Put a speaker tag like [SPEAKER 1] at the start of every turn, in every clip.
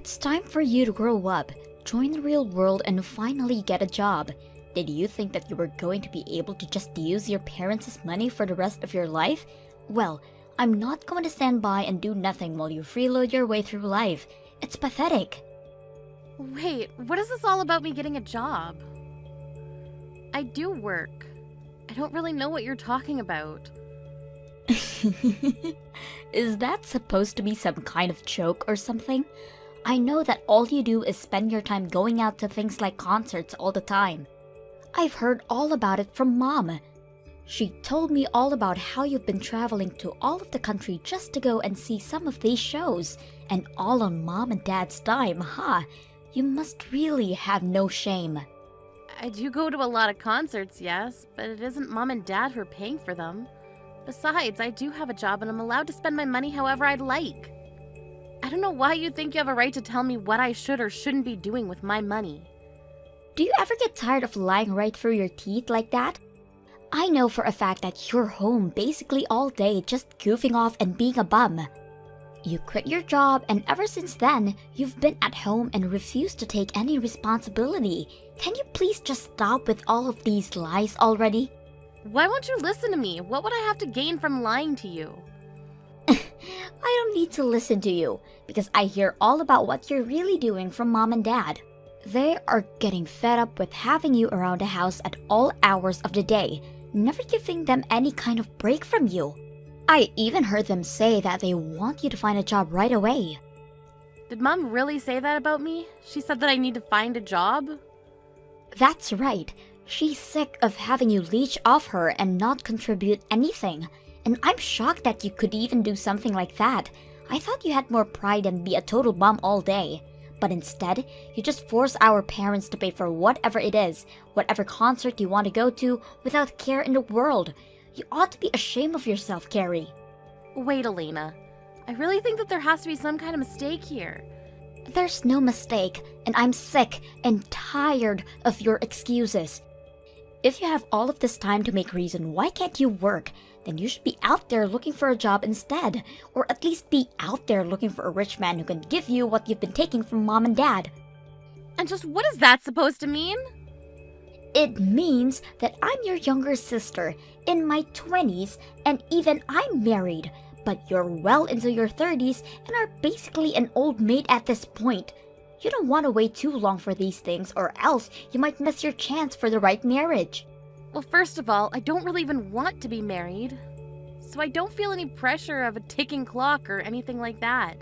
[SPEAKER 1] It's time for you to grow up, join the real world, and finally get a job. Did you think that you were going to be able to just use your parents' money for the rest of your life? Well, I'm not going to stand by and do nothing while you freeload your way through life. It's pathetic.
[SPEAKER 2] Wait, what is this all about me getting a job? I do work. I don't really know what you're talking about.
[SPEAKER 1] Is that supposed to be some kind of joke or something? I know that all you do is spend your time going out to things like concerts all the time. I've heard all about it from Mom. She told me all about how you've been traveling to all of the country just to go and see some of these shows, and all on Mom and Dad's dime, huh? You must really have no shame.
[SPEAKER 2] I do go to a lot of concerts, yes, but it isn't Mom and Dad who are paying for them. Besides, I do have a job and I'm allowed to spend my money however I'd like. I don't know why you think you have a right to tell me what I should or shouldn't be doing with my money.
[SPEAKER 1] Do you ever get tired of lying right through your teeth like that? I know for a fact that you're home basically all day just goofing off and being a bum. You quit your job, and ever since then, you've been at home and refused to take any responsibility. Can you please just stop with all of these lies already?
[SPEAKER 2] Why won't you listen to me? What would I have to gain from lying to you?
[SPEAKER 1] I don't need to listen to you, because I hear all about what you're really doing from Mom and Dad. They are getting fed up with having you around the house at all hours of the day, never giving them any kind of break from you. I even heard them say that they want you to find a job right away.
[SPEAKER 2] Did Mom really say that about me? She said that I need to find a job?
[SPEAKER 1] That's right. She's sick of having you leech off her and not contribute anything. And I'm shocked that you could even do something like that. I thought you had more pride than be a total bum all day. But instead, you just force our parents to pay for whatever it is, whatever concert you want to go to, without care in the world. You ought to be ashamed of yourself, Carrie.
[SPEAKER 2] Wait, Elena. I really think that there has to be some kind of mistake here.
[SPEAKER 1] There's no mistake, and I'm sick and tired of your excuses. If you have all of this time to make reason why can't you work, then you should be out there looking for a job instead, or at least be out there looking for a rich man who can give you what you've been taking from Mom and Dad.
[SPEAKER 2] And just what is that supposed to mean?
[SPEAKER 1] It means that I'm your younger sister, in my 20s, and even I'm married, but you're well into your 30s and are basically an old maid at this point. You don't want to wait too long for these things, or else you might miss your chance for the right marriage.
[SPEAKER 2] Well, first of all, I don't really even want to be married, so I don't feel any pressure of a ticking clock or anything like that.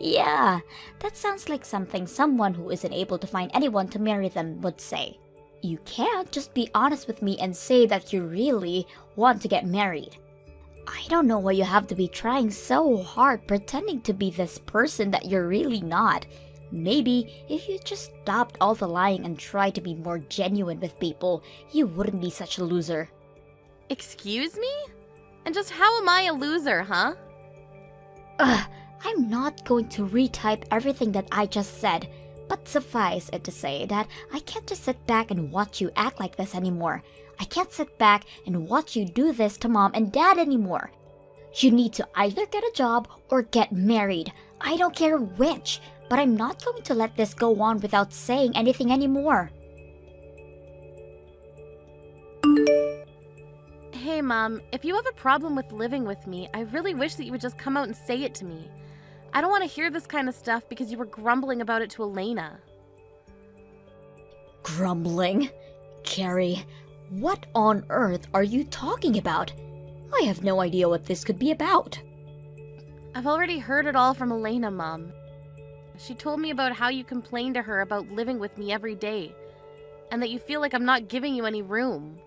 [SPEAKER 1] Yeah, that sounds like something someone who isn't able to find anyone to marry them would say. You can't just be honest with me and say that you really want to get married. I don't know why you have to be trying so hard pretending to be this person that you're really not. Maybe if you just stopped all the lying and tried to be more genuine with people, you wouldn't be such a loser.
[SPEAKER 2] Excuse me? And just how am I a loser, huh?
[SPEAKER 1] I'm not going to retype everything that I just said, but suffice it to say that I can't just sit back and watch you act like this anymore. I can't sit back and watch you do this to Mom and Dad anymore. You need to either get a job or get married. I don't care which, but I'm not going to let this go on without saying anything anymore.
[SPEAKER 2] Hey, Mom, if you have a problem with living with me, I really wish that you would just come out and say it to me. I don't want to hear this kind of stuff because you were grumbling about it to Elena.
[SPEAKER 1] Grumbling? Carrie, what on earth are you talking about? I have no idea what this could be about.
[SPEAKER 2] I've already heard it all from Elena, Mom. She told me about how you complain to her about living with me every day, and that you feel like I'm not giving you any room.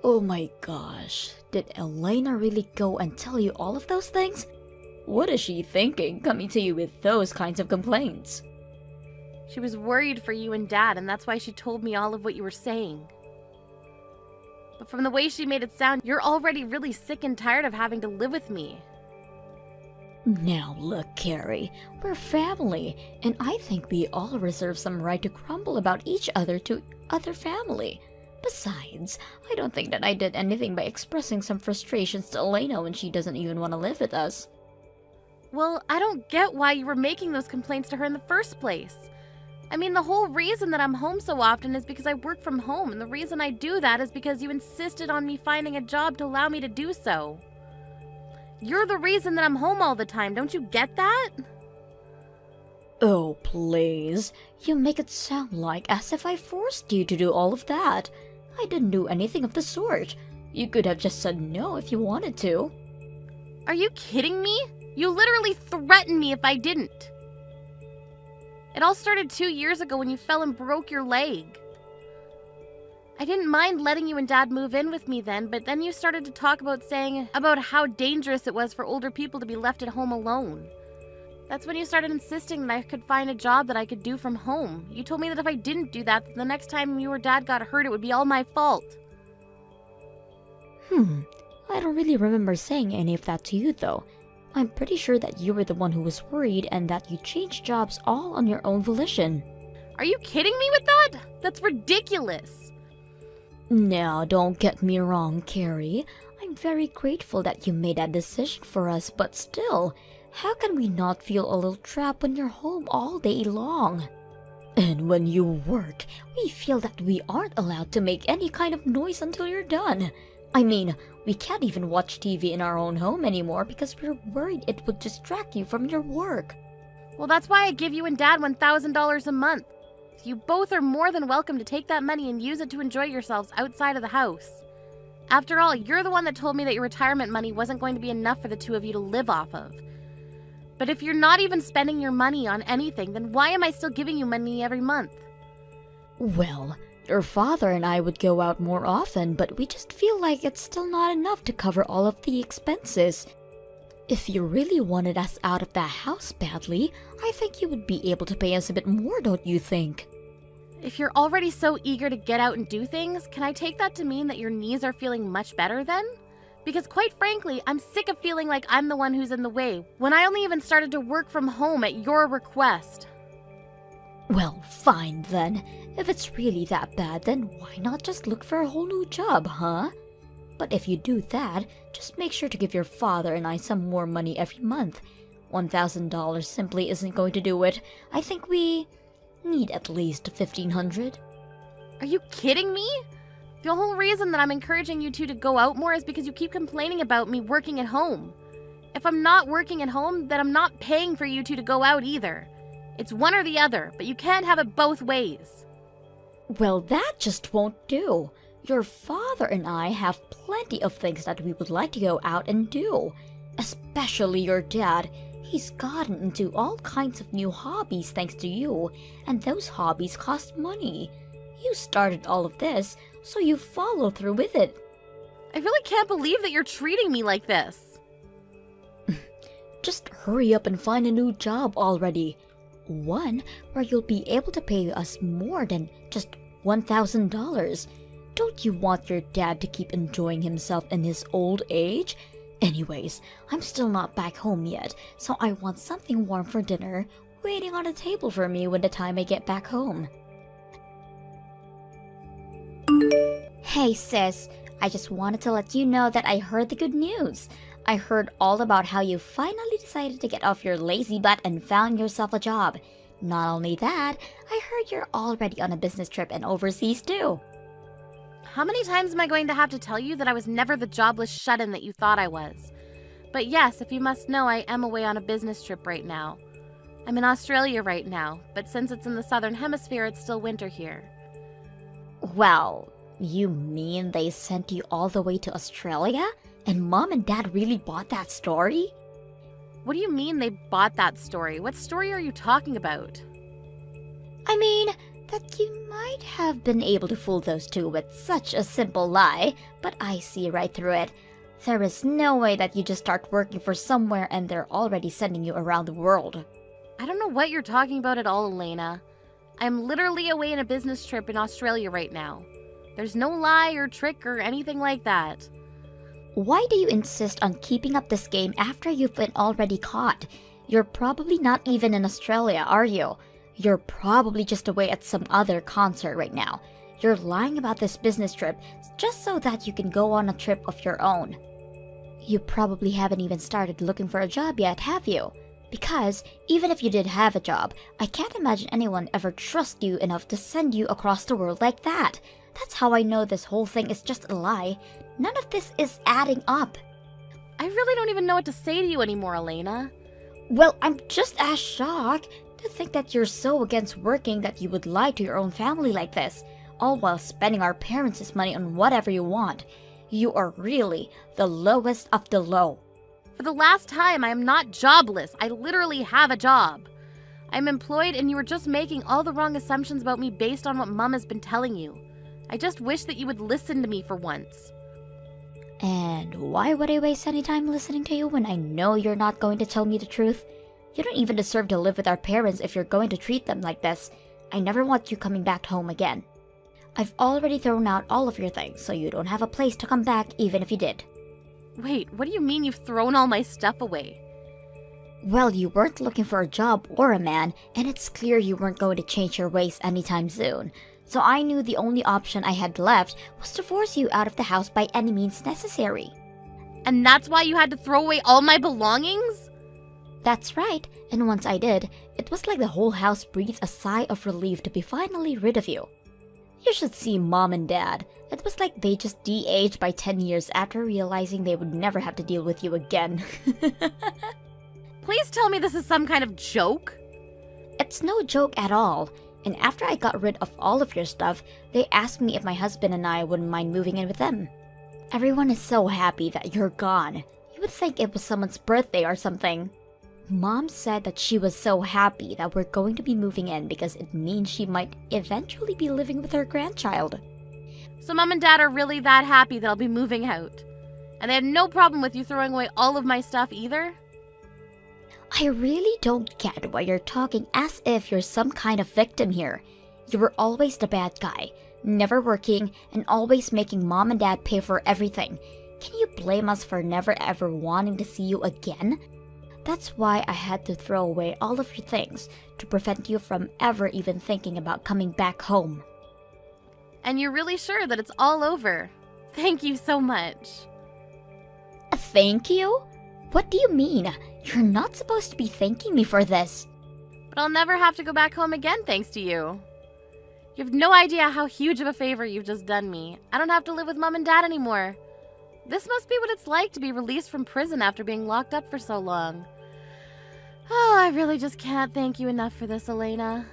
[SPEAKER 1] Oh my gosh, did Elena really go and tell you all of those things? What is she thinking coming to you with those kinds of complaints?
[SPEAKER 2] She was worried for you and Dad, and that's why she told me all of what you were saying. But from the way she made it sound, you're already really sick and tired of having to live with me.
[SPEAKER 1] Now look, Carrie, we're family, and I think we all reserve some right to grumble about each other to other family. Besides, I don't think that I did anything by expressing some frustrations to Elena when she doesn't even want to live with us.
[SPEAKER 2] Well, I don't get why you were making those complaints to her in the first place. I mean, the whole reason that I'm home so often is because I work from home, and the reason I do that is because you insisted on me finding a job to allow me to do so. You're the reason that I'm home all the time, don't you get that?
[SPEAKER 1] Oh, please. You make it sound like as if I forced you to do all of that. I didn't do anything of the sort. You could have just said no if you wanted to.
[SPEAKER 2] Are you kidding me? You literally threatened me if I didn't. It all started 2 years ago when you fell and broke your leg. I didn't mind letting you and Dad move in with me then, but then you started to talk about how dangerous it was for older people to be left at home alone. That's when you started insisting that I could find a job that I could do from home. You told me that if I didn't do that, the next time you or Dad got hurt, it would be all my fault.
[SPEAKER 1] I don't really remember saying any of that to you, though. I'm pretty sure that you were the one who was worried and that you changed jobs all on your own volition.
[SPEAKER 2] Are you kidding me with that? That's ridiculous.
[SPEAKER 1] Now, don't get me wrong, Carrie. I'm very grateful that you made that decision for us, but still, how can we not feel a little trapped when you're home all day long? And when you work, we feel that we aren't allowed to make any kind of noise until you're done. I mean, we can't even watch TV in our own home anymore because we're worried it would distract you from your work.
[SPEAKER 2] Well, that's why I give you and Dad $1,000 a month. You both are more than welcome to take that money and use it to enjoy yourselves outside of the house. After all, you're the one that told me that your retirement money wasn't going to be enough for the two of you to live off of. But if you're not even spending your money on anything, then why am I still giving you money every month?
[SPEAKER 1] Well, your father and I would go out more often, but we just feel like it's still not enough to cover all of the expenses. If you really wanted us out of that house badly, I think you would be able to pay us a bit more, don't you think?
[SPEAKER 2] If you're already so eager to get out and do things, can I take that to mean that your knees are feeling much better then? Because quite frankly, I'm sick of feeling like I'm the one who's in the way, when I only even started to work from home at your request.
[SPEAKER 1] Well, fine then. If it's really that bad, then why not just look for a whole new job, huh? But if you do that, just make sure to give your father and I some more money every month. $1,000 simply isn't going to do it. I think we need at least $1,500.
[SPEAKER 2] Are you kidding me? The whole reason that I'm encouraging you two to go out more is because you keep complaining about me working at home. If I'm not working at home, then I'm not paying for you two to go out either. It's one or the other, but you can't have it both ways.
[SPEAKER 1] Well, that just won't do. Your father and I have plenty of things that we would like to go out and do. Especially your dad. He's gotten into all kinds of new hobbies thanks to you, and those hobbies cost money. You started all of this, so you follow through with it.
[SPEAKER 2] I really can't believe that you're treating me like this.
[SPEAKER 1] Just hurry up and find a new job already. One where you'll be able to pay us more than just $1,000. Don't you want your dad to keep enjoying himself in his old age? Anyways, I'm still not back home yet, so I want something warm for dinner waiting on the table for me when the time I get back home. Hey sis, I just wanted to let you know that I heard the good news. I heard all about how you finally decided to get off your lazy butt and found yourself a job. Not only that, I heard you're already on a business trip and overseas too.
[SPEAKER 2] How many times am I going to have to tell you that I was never the jobless shut-in that you thought I was? But yes, if you must know, I am away on a business trip right now. I'm in Australia right now, but since it's in the southern hemisphere, it's still winter here.
[SPEAKER 1] Well, you mean they sent you all the way to Australia? And Mom and Dad really bought that story?
[SPEAKER 2] What do you mean they bought that story? What story are you talking about?
[SPEAKER 1] I mean, that you might have been able to fool those two with such a simple lie, but I see right through it. There is no way that you just start working for somewhere and they're already sending you around the world.
[SPEAKER 2] I don't know what you're talking about at all, Elena. I'm literally away on a business trip in Australia right now. There's no lie or trick or anything like that.
[SPEAKER 1] Why do you insist on keeping up this game after you've been already caught? You're probably not even in Australia, are you? You're probably just away at some other concert right now. You're lying about this business trip just so that you can go on a trip of your own. You probably haven't even started looking for a job yet, have you? Because even if you did have a job, I can't imagine anyone ever trust you enough to send you across the world like that. That's how I know this whole thing is just a lie. None of this is adding up.
[SPEAKER 2] I really don't even know what to say to you anymore, Elena.
[SPEAKER 1] Well, I'm just as shocked to think that you're so against working that you would lie to your own family like this, all while spending our parents' money on whatever you want. You are really the lowest of the low.
[SPEAKER 2] For the last time, I am not jobless. I literally have a job. I'm employed and you are just making all the wrong assumptions about me based on what Mom has been telling you. I just wish that you would listen to me for once.
[SPEAKER 1] And why would I waste any time listening to you when I know you're not going to tell me the truth? You don't even deserve to live with our parents if you're going to treat them like this. I never want you coming back home again. I've already thrown out all of your things, so you don't have a place to come back even if you did.
[SPEAKER 2] Wait, what do you mean you've thrown all my stuff away?
[SPEAKER 1] Well, you weren't looking for a job or a man, and it's clear you weren't going to change your ways anytime soon. So I knew the only option I had left was to force you out of the house by any means necessary.
[SPEAKER 2] And that's why you had to throw away all my belongings?
[SPEAKER 1] That's right, and once I did, it was like the whole house breathed a sigh of relief to be finally rid of you. You should see Mom and Dad. It was like they just de-aged by 10 years after realizing they would never have to deal with you again.
[SPEAKER 2] Please tell me this is some kind of joke.
[SPEAKER 1] It's no joke at all. And after I got rid of all of your stuff, they asked me if my husband and I wouldn't mind moving in with them. Everyone is so happy that you're gone. You would think it was someone's birthday or something. Mom said that she was so happy that we're going to be moving in because it means she might eventually be living with her grandchild.
[SPEAKER 2] So Mom and Dad are really that happy that I'll be moving out. And they had no problem with you throwing away all of my stuff either?
[SPEAKER 1] I really don't get why you're talking as if you're some kind of victim here. You were always the bad guy, never working, and always making Mom and Dad pay for everything. Can you blame us for never ever wanting to see you again? That's why I had to throw away all of your things, to prevent you from ever even thinking about coming back home.
[SPEAKER 2] And you're really sure that it's all over? Thank you so much.
[SPEAKER 1] Thank you? What do you mean? You're not supposed to be thanking me for this.
[SPEAKER 2] But I'll never have to go back home again thanks to you. You have no idea how huge of a favor you've just done me. I don't have to live with Mom and Dad anymore. This must be what it's like to be released from prison after being locked up for so long. Oh, I really just can't thank you enough for this, Elena.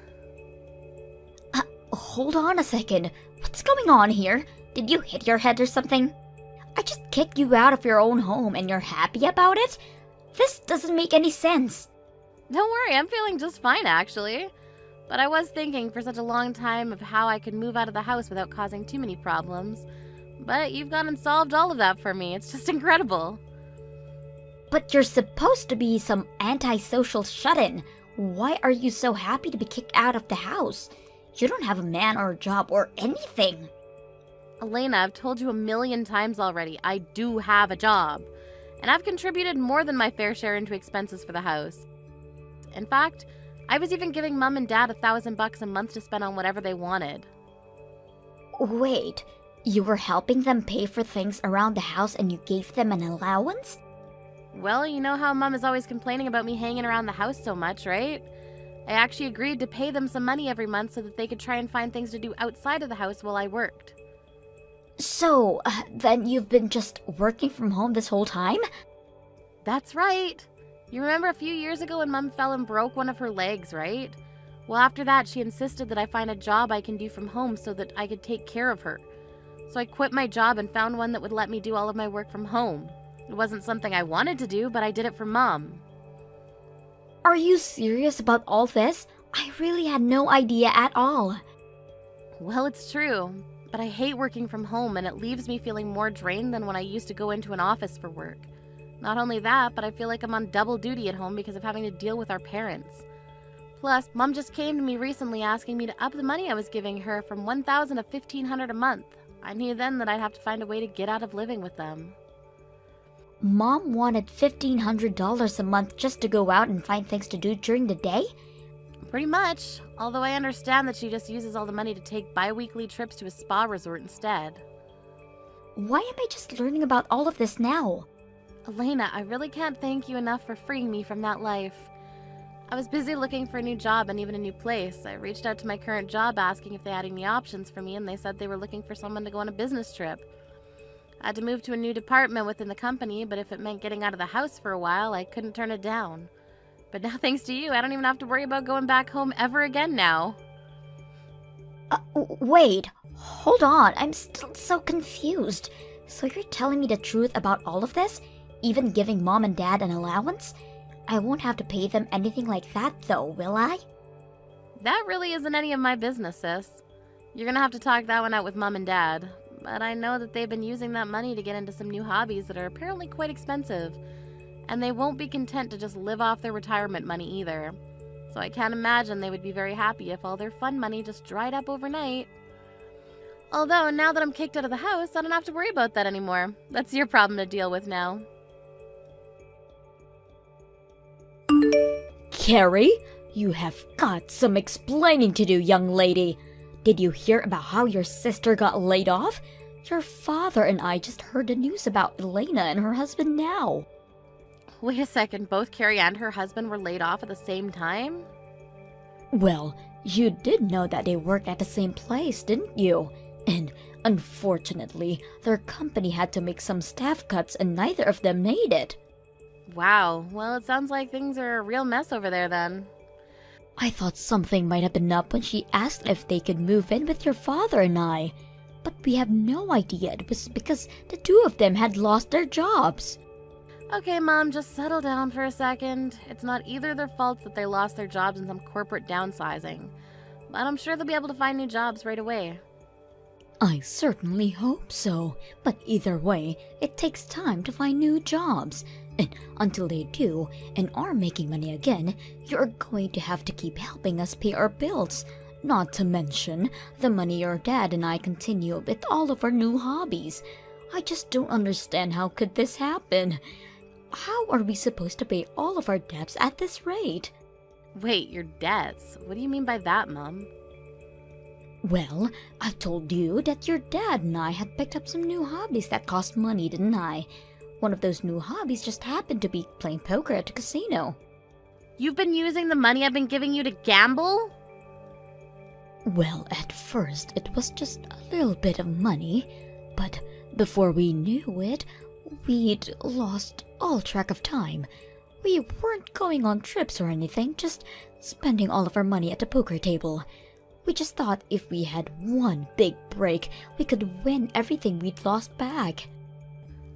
[SPEAKER 1] Hold on a second. What's going on here? Did you hit your head or something? I just kicked you out of your own home and you're happy about it? This doesn't make any sense.
[SPEAKER 2] Don't worry, I'm feeling just fine, actually. But I was thinking for such a long time of how I could move out of the house without causing too many problems. But you've gone and solved all of that for me. It's just incredible.
[SPEAKER 1] But you're supposed to be some antisocial shut-in. Why are you so happy to be kicked out of the house? You don't have a man or a job or anything.
[SPEAKER 2] Elena, I've told you 1,000,000 times already, I do have a job. And I've contributed more than my fair share into expenses for the house. In fact, I was even giving Mom and Dad $1,000 a month to spend on whatever they wanted.
[SPEAKER 1] Wait, you were helping them pay for things around the house and you gave them an allowance?
[SPEAKER 2] Well, you know how Mom is always complaining about me hanging around the house so much, right? I actually agreed to pay them some money every month so that they could try and find things to do outside of the house while I worked.
[SPEAKER 1] So, then you've been just working from home this whole time?
[SPEAKER 2] That's right. You remember a few years ago when Mom fell and broke one of her legs, right? Well, after that, she insisted that I find a job I can do from home so that I could take care of her. So I quit my job and found one that would let me do all of my work from home. It wasn't something I wanted to do, but I did it for Mom.
[SPEAKER 1] Are you serious about all this? I really had no idea at all.
[SPEAKER 2] Well, it's true, but I hate working from home and it leaves me feeling more drained than when I used to go into an office for work. Not only that, but I feel like I'm on double duty at home because of having to deal with our parents. Plus, Mom just came to me recently asking me to up the money I was giving her from $1,000 to $1,500 a month. I knew then that I'd have to find a way to get out of living with them.
[SPEAKER 1] Mom wanted $1,500 a month just to go out and find things to do during the day?
[SPEAKER 2] Pretty much, although I understand that she just uses all the money to take bi-weekly trips to a spa resort instead.
[SPEAKER 1] Why am I just learning about all of this now?
[SPEAKER 2] Elena, I really can't thank you enough for freeing me from that life. I was busy looking for a new job and even a new place. I reached out to my current job asking if they had any options for me, and they said they were looking for someone to go on a business trip. I had to move to a new department within the company, but if it meant getting out of the house for a while, I couldn't turn it down. But now, thanks to you, I don't even have to worry about going back home ever again now.
[SPEAKER 1] Wait, hold on, I'm still so confused. So you're telling me the truth about all of this? Even giving mom and dad an allowance? I won't have to pay them anything like that though, will I?
[SPEAKER 2] That really isn't any of my business, sis. You're gonna have to talk that one out with mom and dad. But I know that they've been using that money to get into some new hobbies that are apparently quite expensive. And they won't be content to just live off their retirement money either. So I can't imagine they would be very happy if all their fun money just dried up overnight. Although, now that I'm kicked out of the house, I don't have to worry about that anymore. That's your problem to deal with now.
[SPEAKER 1] Carrie, you have got some explaining to do, young lady. Did you hear about how your sister got laid off? Your father and I just heard the news about Elena and her husband now.
[SPEAKER 2] Wait a second, both Carrie and her husband were laid off at the same time?
[SPEAKER 1] Well, you did know that they worked at the same place, didn't you? And unfortunately, their company had to make some staff cuts and neither of them made it.
[SPEAKER 2] Wow, well, it sounds like things are a real mess over there then.
[SPEAKER 1] I thought something might have been up when she asked if they could move in with your father and I. But we have no idea it was because the two of them had lost their jobs.
[SPEAKER 2] Okay, Mom, just settle down for a second. It's not either their fault that they lost their jobs in some corporate downsizing. But I'm sure they'll be able to find new jobs right away.
[SPEAKER 1] I certainly hope so. But either way, it takes time to find new jobs. And until they do, and are making money again, you're going to have to keep helping us pay our bills. Not to mention the money your dad and I continue with all of our new hobbies. I just don't understand how could this happen. How are we supposed to pay all of our debts at this rate?
[SPEAKER 2] Wait, your debts? What do you mean by that, Mom?
[SPEAKER 1] Well, I told you that your dad and I had picked up some new hobbies that cost money, didn't I? One of those new hobbies just happened to be playing poker at a casino.
[SPEAKER 2] You've been using the money I've been giving you to gamble?
[SPEAKER 1] Well, at first it was just a little bit of money, but before we knew it, we'd lost all track of time. We weren't going on trips or anything, just spending all of our money at the poker table. We just thought if we had one big break, we could win everything we'd lost back.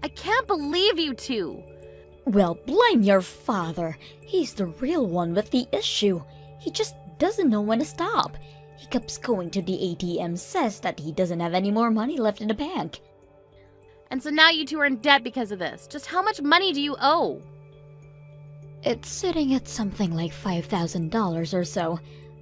[SPEAKER 2] I can't believe you two!
[SPEAKER 1] Well, blame your father. He's the real one with the issue. He just doesn't know when to stop. He keeps going to the ATM, says that he doesn't have any more money left in the bank.
[SPEAKER 2] And so now you two are in debt because of this. Just how much money do you owe?
[SPEAKER 1] It's sitting at something like $5,000 or so.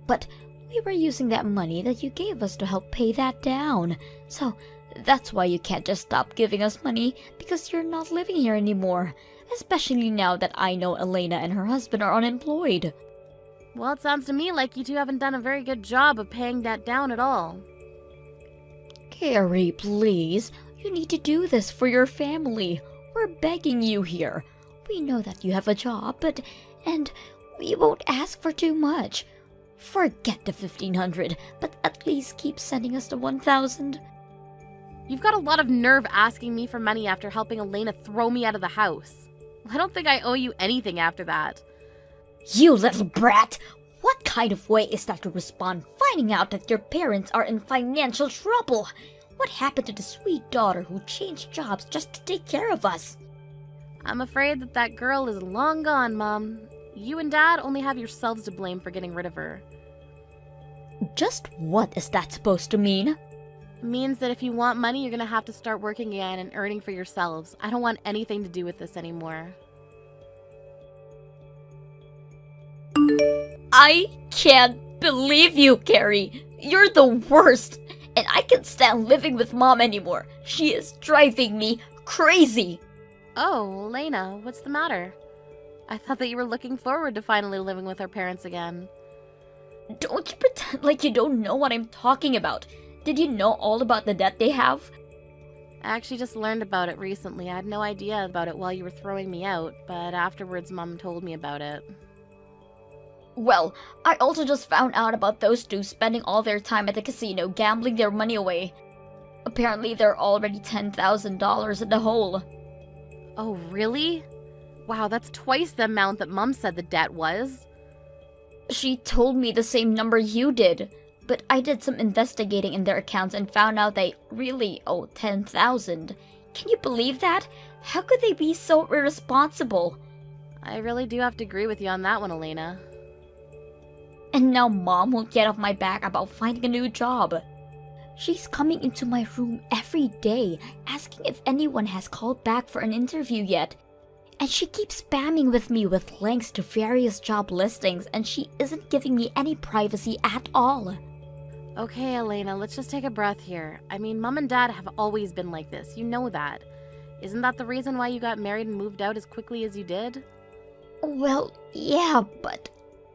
[SPEAKER 1] But we were using that money that you gave us to help pay that down. So that's why you can't just stop giving us money, because you're not living here anymore. Especially now that I know Elena and her husband are unemployed.
[SPEAKER 2] Well, it sounds to me like you two haven't done a very good job of paying that down at all.
[SPEAKER 1] Carrie, please. You need to do this for your family. We're begging you here. We know that you have a job, and we won't ask for too much. Forget the $1,500, but at least keep sending us the $1,000.
[SPEAKER 2] You've got a lot of nerve asking me for money after helping Elena throw me out of the house. I don't think I owe you anything after that.
[SPEAKER 1] You little brat! What kind of way is that to respond finding out that your parents are in financial trouble? What happened to the sweet daughter who changed jobs just to take care of us?
[SPEAKER 2] I'm afraid that girl is long gone, Mom. You and Dad only have yourselves to blame for getting rid of her.
[SPEAKER 1] Just what is that supposed to mean?
[SPEAKER 2] It means that if you want money, you're gonna have to start working again and earning for yourselves. I don't want anything to do with this anymore.
[SPEAKER 1] I can't believe you, Carrie. You're the worst. And I can't stand living with Mom anymore. She is driving me crazy.
[SPEAKER 2] Oh, Elena, what's the matter? I thought that you were looking forward to finally living with our parents again.
[SPEAKER 1] Don't you pretend like you don't know what I'm talking about. Did you know all about the debt they have?
[SPEAKER 2] I actually just learned about it recently. I had no idea about it while you were throwing me out, but afterwards Mom told me about it.
[SPEAKER 1] Well, I also just found out about those two spending all their time at the casino gambling their money away. Apparently they're already $10,000 in the hole.
[SPEAKER 2] Oh, really? Wow, that's twice the amount that Mom said the debt was.
[SPEAKER 1] She told me the same number you did, but I did some investigating in their accounts and found out they really owe $10,000. Can you believe that? How could they be so irresponsible?
[SPEAKER 2] I really do have to agree with you on that one, Elena.
[SPEAKER 1] And now Mom won't get off my back about finding a new job. She's coming into my room every day, asking if anyone has called back for an interview yet. And she keeps spamming with me with links to various job listings, and she isn't giving me any privacy at all.
[SPEAKER 2] Okay, Elena, let's just take a breath here. I mean, Mom and Dad have always been like this. You know that. Isn't that the reason why you got married and moved out as quickly as you did?
[SPEAKER 1] Well, yeah, but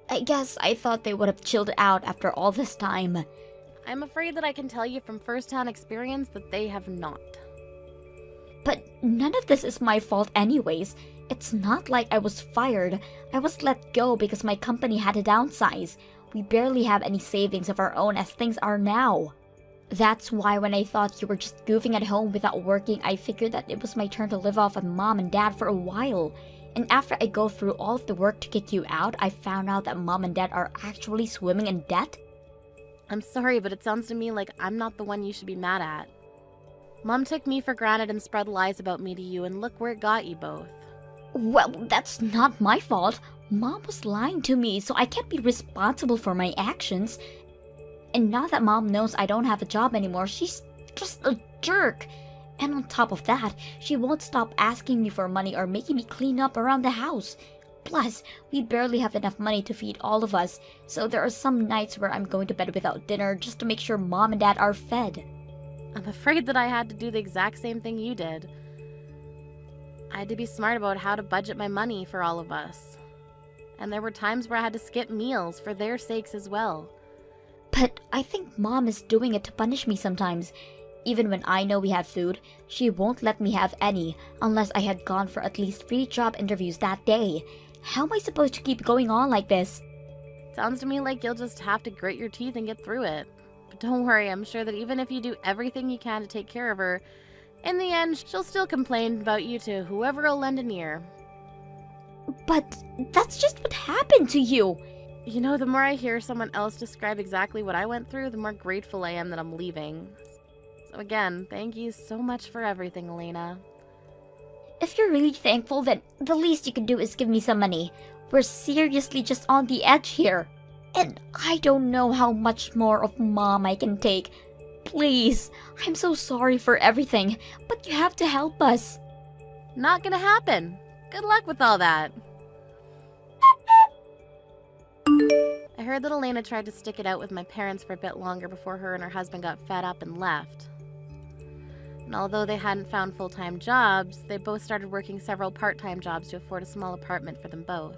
[SPEAKER 1] I guess I thought they would have chilled out after all this time.
[SPEAKER 2] I'm afraid that I can tell you from first-hand experience that they have not.
[SPEAKER 1] But none of this is my fault anyways. It's not like I was fired. I was let go because my company had to downsize. We barely have any savings of our own as things are now. That's why when I thought you were just goofing at home without working, I figured that it was my turn to live off of Mom and Dad for a while. And after I go through all of the work to kick you out, I found out that Mom and Dad are actually swimming in debt.
[SPEAKER 2] I'm sorry, but it sounds to me like I'm not the one you should be mad at. Mom took me for granted and spread lies about me to you, and look where it got you both.
[SPEAKER 1] Well, that's not my fault. Mom was lying to me, so I can't be responsible for my actions. And now that Mom knows I don't have a job anymore, she's just a jerk. And on top of that, she won't stop asking me for money or making me clean up around the house. Plus, we barely have enough money to feed all of us, so there are some nights where I'm going to bed without dinner just to make sure Mom and Dad are fed.
[SPEAKER 2] I'm afraid that I had to do the exact same thing you did. I had to be smart about how to budget my money for all of us. And there were times where I had to skip meals for their sakes as well.
[SPEAKER 1] But I think Mom is doing it to punish me sometimes. Even when I know we have food, she won't let me have any unless I had gone for at least 3 job interviews that day. How am I supposed to keep going on like this?
[SPEAKER 2] Sounds to me like you'll just have to grit your teeth and get through it. But don't worry, I'm sure that even if you do everything you can to take care of her, in the end, she'll still complain about you to whoever will lend an ear.
[SPEAKER 1] But that's just what happened to you.
[SPEAKER 2] You know, the more I hear someone else describe exactly what I went through, the more grateful I am that I'm leaving. So again, thank you so much for everything, Elena.
[SPEAKER 1] If you're really thankful, then the least you can do is give me some money. We're seriously just on the edge here. And I don't know how much more of Mom I can take. Please, I'm so sorry for everything, but you have to help us.
[SPEAKER 2] Not gonna happen. Good luck with all that. I heard that Elena tried to stick it out with my parents for a bit longer before her and her husband got fed up and left. And although they hadn't found full-time jobs, they both started working several part-time jobs to afford a small apartment for them both.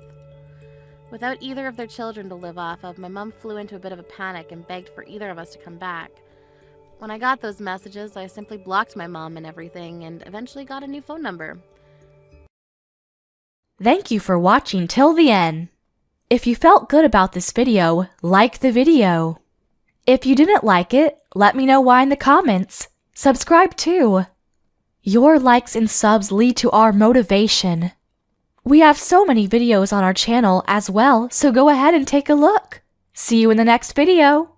[SPEAKER 2] Without either of their children to live off of, my mom flew into a bit of a panic and begged for either of us to come back. When I got those messages, I simply blocked my mom and everything and eventually got a new phone number.
[SPEAKER 3] Thank you for watching till the end. If you felt good about this video, like the video. If you didn't like it, let me know why in the comments. Subscribe too. Your likes and subs lead to our motivation. We have so many videos on our channel as well, so go ahead and take a look. See you in the next video.